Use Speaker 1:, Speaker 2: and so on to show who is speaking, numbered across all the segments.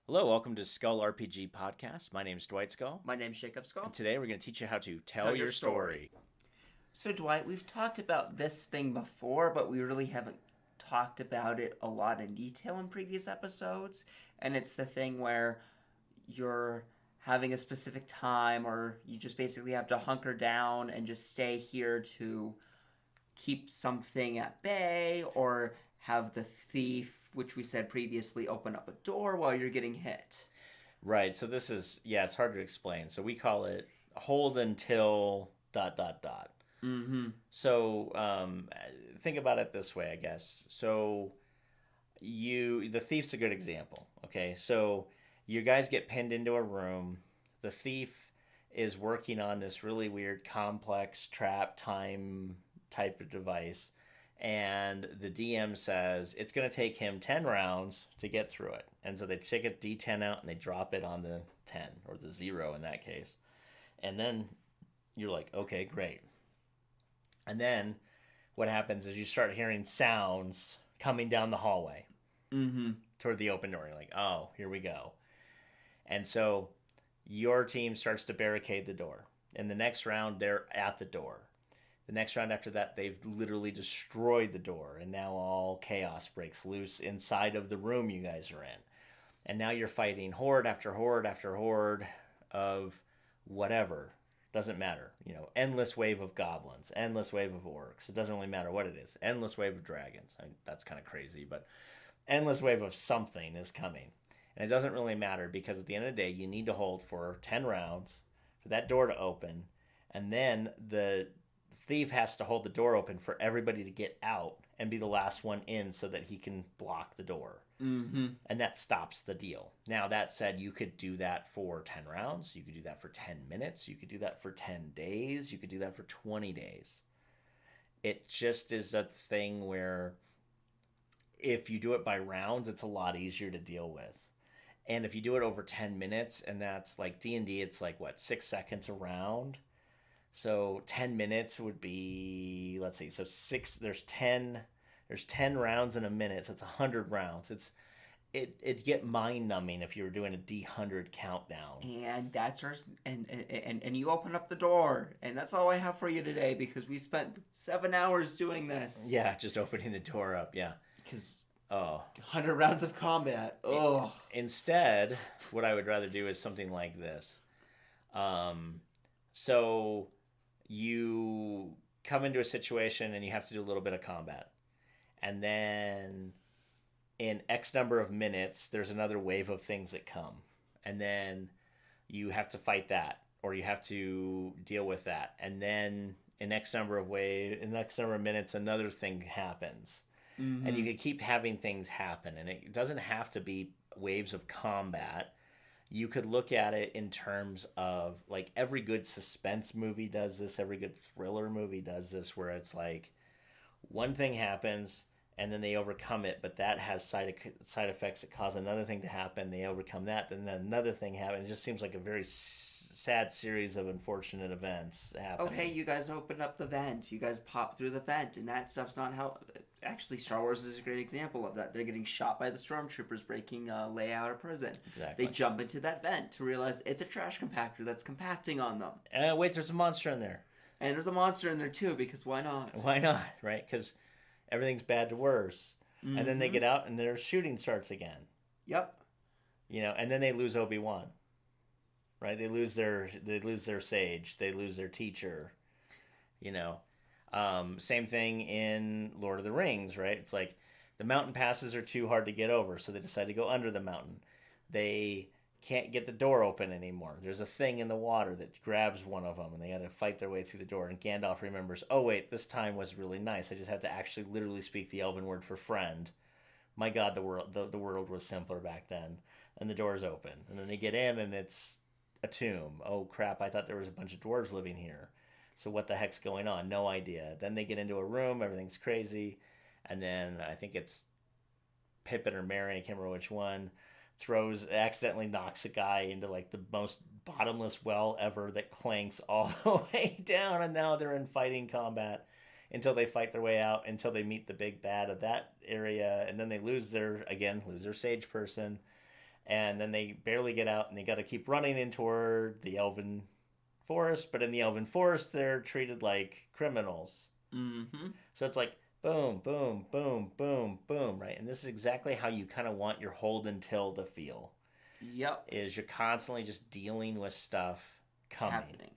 Speaker 1: Hello, welcome to Skull RPG Podcast. My name's Dwight Skull.
Speaker 2: My name's Jacob Skull.
Speaker 1: And today we're going to teach you how to tell your story.
Speaker 2: So, Dwight, we've talked about this thing before, but we really haven't talked about it a lot in detail in previous episodes. And it's the thing where you're having a specific time, or you just basically have to hunker down and just stay here to keep something at bay, or have the thief, which we said previously, open up a door while you're getting hit.
Speaker 1: Right, so this is, it's hard to explain. So we call it hold until ...
Speaker 2: Mm-hmm.
Speaker 1: So think about it this way, I guess. So the thief's a good example, okay? So you guys get pinned into a room. The thief is working on this really weird, complex trap time type of device. And the DM says it's going to take him 10 rounds to get through it. And so they take a D10 out and they drop it on the 10, or the 0 in that case. And then you're like, okay, great. And then what happens is you start hearing sounds coming down the hallway toward the open door. You're like, oh, here we go. And so your team starts to barricade the door. In the next round, they're at the door. The next round after that, they've literally destroyed the door, and now all chaos breaks loose inside of the room you guys are in. And now you're fighting horde after horde after horde of whatever. Doesn't matter. Endless wave of goblins, endless wave of orcs. It doesn't really matter what it is. Endless wave of dragons. That's kind of crazy, but endless wave of something is coming. And it doesn't really matter, because at the end of the day, you need to hold for 10 rounds for that door to open, and then the thief has to hold the door open for everybody to get out and be the last one in so that he can block the door.
Speaker 2: Mm-hmm.
Speaker 1: And that stops the deal. Now, that said, you could do that for 10 rounds. You could do that for 10 minutes. You could do that for 10 days. You could do that for 20 days. It just is a thing where if you do it by rounds, it's a lot easier to deal with. And if you do it over 10 minutes, and that's like D&D, it's like, 6 seconds a round? So 10 minutes would be, let's see, so there's 10 rounds in a minute, so it's 100 rounds. It'd get mind numbing if you were doing a D100 countdown.
Speaker 2: And that's our, and you open up the door, and that's all I have for you today, because we spent 7 hours doing this.
Speaker 1: Yeah, just opening the door up, yeah.
Speaker 2: Because
Speaker 1: 100
Speaker 2: rounds of combat. Oh.
Speaker 1: Instead, what I would rather do is something like this. So you come into a situation and you have to do a little bit of combat. And then in X number of minutes, there's another wave of things that come. And then you have to fight that, or you have to deal with that. And then in X number of minutes, another thing happens. Mm-hmm. And you can keep having things happen. And it doesn't have to be waves of combat. You could look at it in terms of, like, every good suspense movie does this, every good thriller movie does this, where it's like one thing happens and then they overcome it, but that has side effects that cause another thing to happen. They overcome that, then another thing happens. It just seems like a very sad series of unfortunate events happening.
Speaker 2: Oh, hey, you guys opened up the vent. You guys popped through the vent, and that stuff's not how... Actually, Star Wars is a great example of that. They're getting shot by the stormtroopers breaking Leia out of prison.
Speaker 1: Exactly.
Speaker 2: They jump into that vent to realize it's a trash compactor that's compacting on them.
Speaker 1: Wait, there's a monster in there.
Speaker 2: And there's a monster in there, too, because why not?
Speaker 1: Why not, right? Because everything's bad to worse. Mm-hmm. And then they get out and their shooting starts again.
Speaker 2: Yep.
Speaker 1: And then they lose Obi-Wan. Right? They lose their sage. They lose their teacher. Same thing in Lord of the Rings, right? It's like the mountain passes are too hard to get over, so they decide to go under the mountain. They can't get the door open anymore. There's a thing in the water that grabs one of them, and they got to fight their way through the door. And Gandalf remembers, oh wait, this time was really nice. I just have to actually literally speak the Elven word for friend. My God, the world was simpler back then. And the door's open, and then they get in, and it's a tomb. Oh crap! I thought there was a bunch of dwarves living here. So what the heck's going on? No idea. Then they get into a room. Everything's crazy, and then I think it's Pippin or Merry. I can't remember which one. Accidentally knocks a guy into like the most bottomless well ever that clanks all the way down, and now they're in fighting combat until they fight their way out, until they meet the big bad of that area, and then they lose their sage person, and then they barely get out, and they got to keep running in toward the elven forest. But in the elven forest, they're treated like criminals.
Speaker 2: Mm-hmm.
Speaker 1: So it's like boom, boom, boom, boom, boom, right? And this is exactly how you kind of want your hold until to feel.
Speaker 2: Yep.
Speaker 1: Is you're constantly just dealing with stuff coming.
Speaker 2: Happening.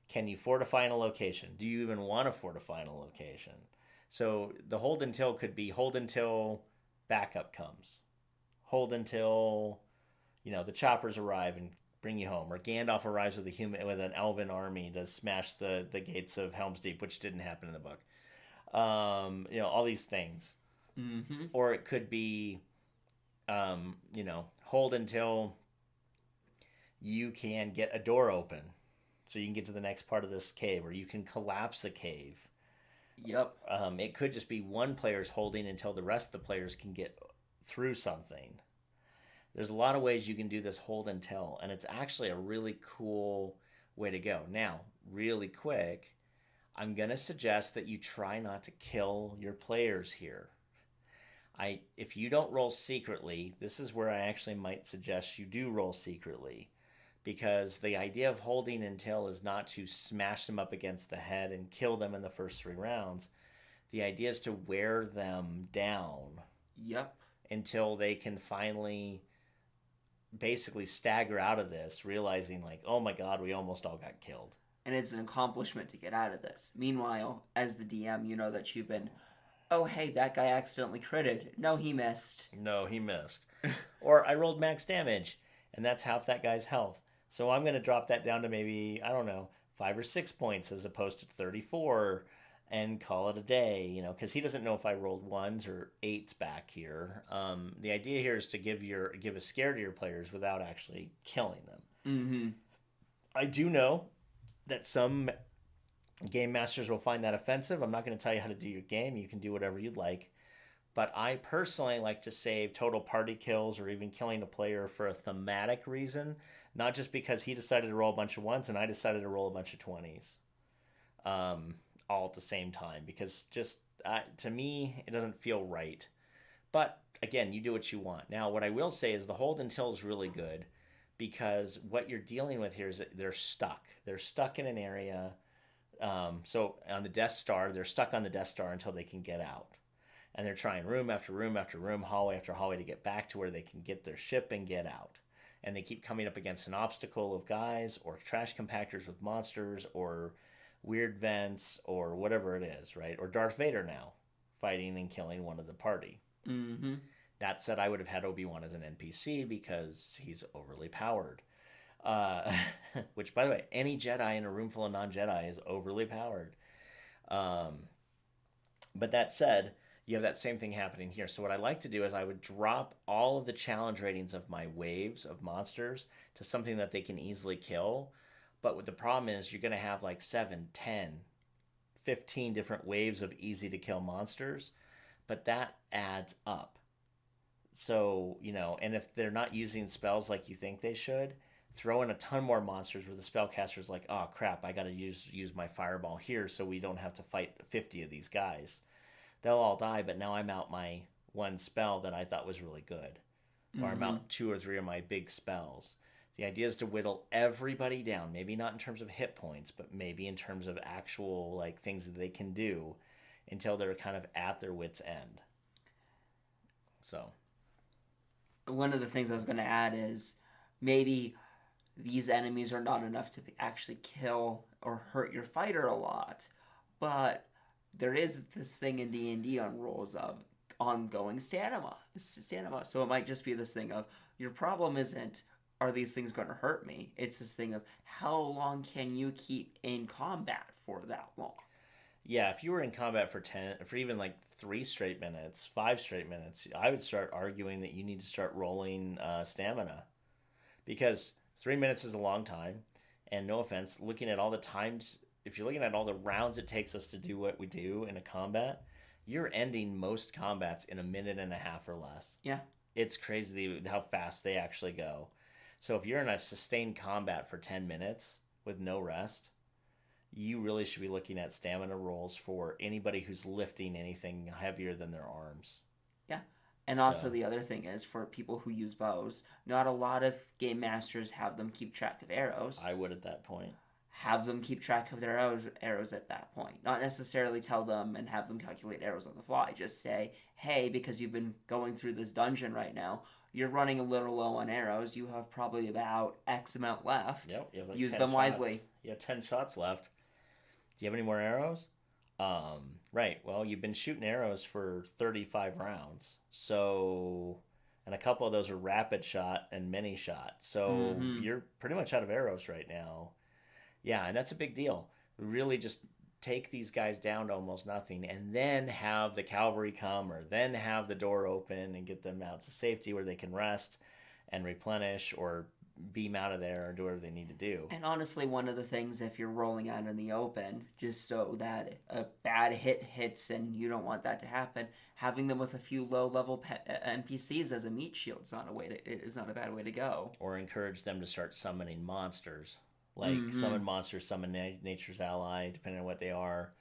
Speaker 1: Can you fortify in a location? Do you even want to fortify in a location? So the hold until could be hold until backup comes. Hold until, the choppers arrive and bring you home. Or Gandalf arrives with an elven army to smash the gates of Helm's Deep, which didn't happen in the book. All these things.
Speaker 2: Mm-hmm.
Speaker 1: Or it could be, hold until you can get a door open so you can get to the next part of this cave, or you can collapse a cave.
Speaker 2: Yep.
Speaker 1: It could just be one player's holding until the rest of the players can get through something. There's a lot of ways you can do this hold until, and it's actually a really cool way to go. Now, really quick, I'm going to suggest that you try not to kill your players here. If you don't roll secretly, this is where I actually might suggest you do roll secretly, because the idea of holding until is not to smash them up against the head and kill them in the first 3 rounds. The idea is to wear them down.
Speaker 2: Yep.
Speaker 1: Until they can finally basically stagger out of this, realizing like, oh my god, we almost all got killed.
Speaker 2: And it's an accomplishment to get out of this. Meanwhile, as the DM, you know that you've been, oh hey, that guy accidentally critted. No, he missed.
Speaker 1: Or I rolled max damage, and that's half that guy's health. So I'm going to drop that down to maybe, I don't know, 5 or 6 points as opposed to 34 and call it a day, because he doesn't know if I rolled 1s or 8s back here. The idea here is to give a scare to your players without actually killing them.
Speaker 2: Mm-hmm.
Speaker 1: I do know that some game masters will find that offensive. I'm not going to tell you how to do your game. You can do whatever you'd like. But I personally like to save total party kills or even killing a player for a thematic reason, not just because he decided to roll a bunch of 1s and I decided to roll a bunch of 20s all at the same time. Because just, to me, it doesn't feel right. But, again, you do what you want. Now, what I will say is the hold until is really good, because what you're dealing with here is that they're stuck. They're stuck in an area. So on the Death Star, they're stuck on the Death Star until they can get out. And they're trying room after room after room, hallway after hallway to get back to where they can get their ship and get out. And they keep coming up against an obstacle of guys or trash compactors with monsters or weird vents or whatever it is, right? Or Darth Vader now fighting and killing one of the party.
Speaker 2: Mm-hmm.
Speaker 1: That said, I would have had Obi-Wan as an NPC because he's overly powered. Which, by the way, any Jedi in a room full of non-Jedi is overly powered. But that said, you have that same thing happening here. So what I like to do is I would drop all of the challenge ratings of my waves of monsters to something that they can easily kill. But what the problem is, you're going to have like 7, 10, 15 different waves of easy to kill monsters. But that adds up. So, and if they're not using spells like you think they should, throw in a ton more monsters where the spellcaster's like, oh crap, I got to use my fireball here so we don't have to fight 50 of these guys. They'll all die, but now I'm out my one spell that I thought was really good. Or I'm out 2 or 3 of my big spells. The idea is to whittle everybody down, maybe not in terms of hit points, but maybe in terms of actual like things that they can do until they're kind of at their wit's end. So
Speaker 2: one of the things I was going to add is maybe these enemies are not enough to actually kill or hurt your fighter a lot, but there is this thing in D&D on rules of ongoing stamina. So it might just be this thing of, your problem isn't, are these things going to hurt me? It's this thing of, how long can you keep in combat for that long?
Speaker 1: Yeah, if you were in combat for even like 3 straight minutes, 5 straight minutes, I would start arguing that you need to start rolling stamina. Because 3 minutes is a long time, and no offense, looking at all the times, if you're looking at all the rounds it takes us to do what we do in a combat, you're ending most combats in a minute and a half or less.
Speaker 2: Yeah.
Speaker 1: It's crazy how fast they actually go. So if you're in a sustained combat for 10 minutes with no rest, you really should be looking at stamina rolls for anybody who's lifting anything heavier than their arms.
Speaker 2: Yeah. And also,
Speaker 1: So
Speaker 2: the other thing is for people who use bows, not a lot of game masters have them keep track of arrows.
Speaker 1: I would at that point.
Speaker 2: Have them keep track of their arrows at that point. Not necessarily tell them and have them calculate arrows on the fly. Just say, hey, because you've been going through this dungeon right now, you're running a little low on arrows. You have probably about X amount left.
Speaker 1: Yep, you have like
Speaker 2: Use
Speaker 1: 10
Speaker 2: them
Speaker 1: shots.
Speaker 2: wisely.
Speaker 1: You have 10 shots left. Do you have any more arrows? Right. Well, you've been shooting arrows for 35 rounds. So, and a couple of those are rapid shot and mini shot. So you're pretty much out of arrows right now. Yeah, and that's a big deal. Really just take these guys down to almost nothing and then have the cavalry come or then have the door open and get them out to safety where they can rest and replenish or beam out of there or do whatever they need to do.
Speaker 2: And honestly, one of the things, if you're rolling out in the open, just so that a bad hit hits and you don't want that to happen, having them with a few low-level NPCs as a meat shield is not a bad way to go.
Speaker 1: Or encourage them to start summoning monsters. Like summon monsters, summon nature's ally, depending on what they are.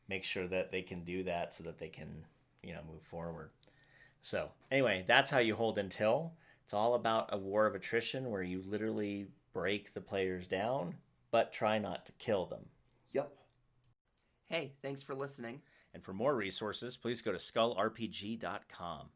Speaker 1: Make sure that they can do that so that they can, move forward. So anyway, that's how you hold until. It's all about a war of attrition where you literally break the players down, but try not to kill them.
Speaker 2: Yep. Hey, thanks for listening.
Speaker 1: And for more resources, please go to skullrpg.com.